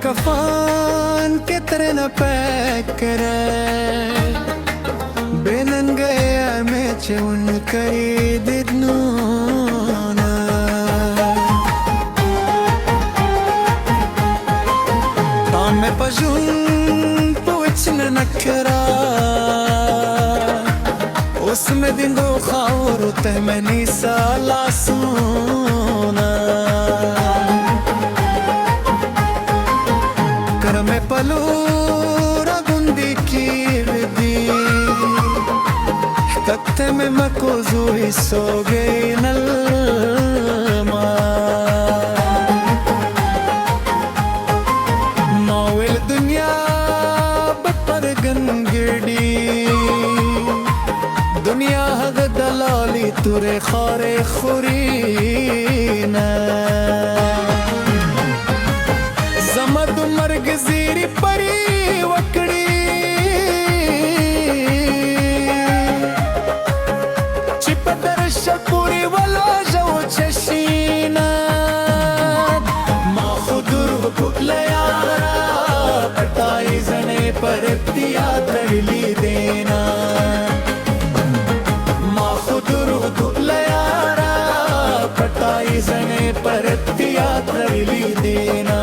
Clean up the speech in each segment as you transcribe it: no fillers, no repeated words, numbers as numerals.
कफान के तरह न पैकर बेनंगया में चुन कई दिनोना तामे पजुन पुचन नखरा उसमें दिंगो खाऊर तमनी साला सोना में पलूरा गुंदी की विधि कत्ते में मकोज़ुई सो गई नल्मा माविल दुनिया बपर गंगड़ी दुनिया हग दलाली तुरे खारे खुरीना जमद मर्ग ज़ीरी परी वकड़ी चिपदर शपुरी वाला जो चशीना माँ खुदुर कुलयारा पटाई जने पर दिया तड़ली देना माँ खुदुर कुलयारा पटाई जने पर दिया तड़ली देना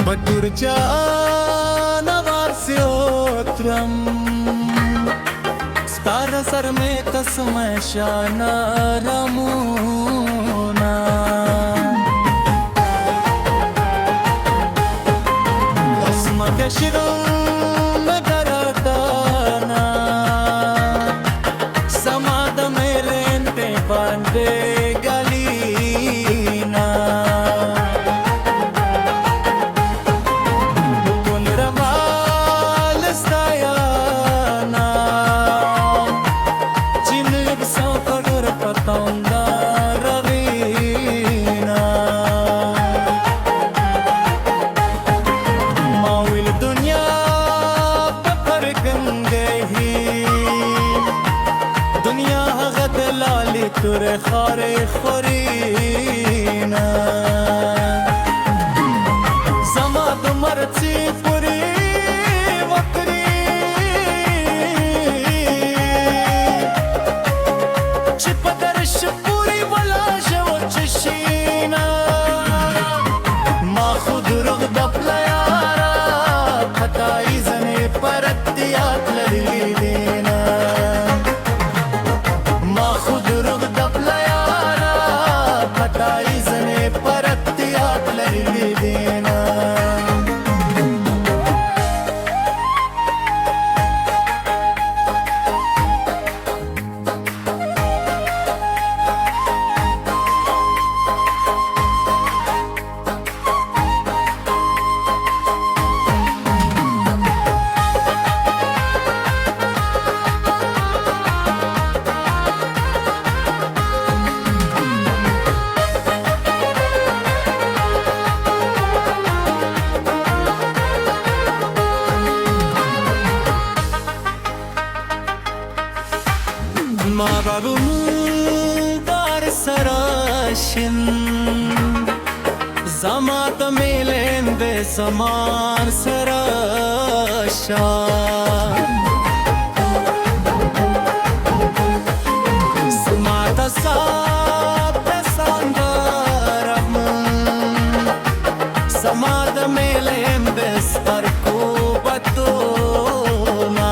Badurja navarsyotram Stara sarme tasmai shana ramuna Asma kashirum garatana Samada merente pande galina तुरे खारे खुरीना समा तुमरची पुरी वकरी चिपदर शपुरी वाला जो चशीना माँ खुद रुग दपलायारा खताई जने परत्तियात लड़ी देना माँ खुद रुग दपलायारा खताई जने परत्तियात लड़ी देना Ma babum dar sarashin Zamat melende zaman sarasha Smata saab sandaram Samad melende starko batona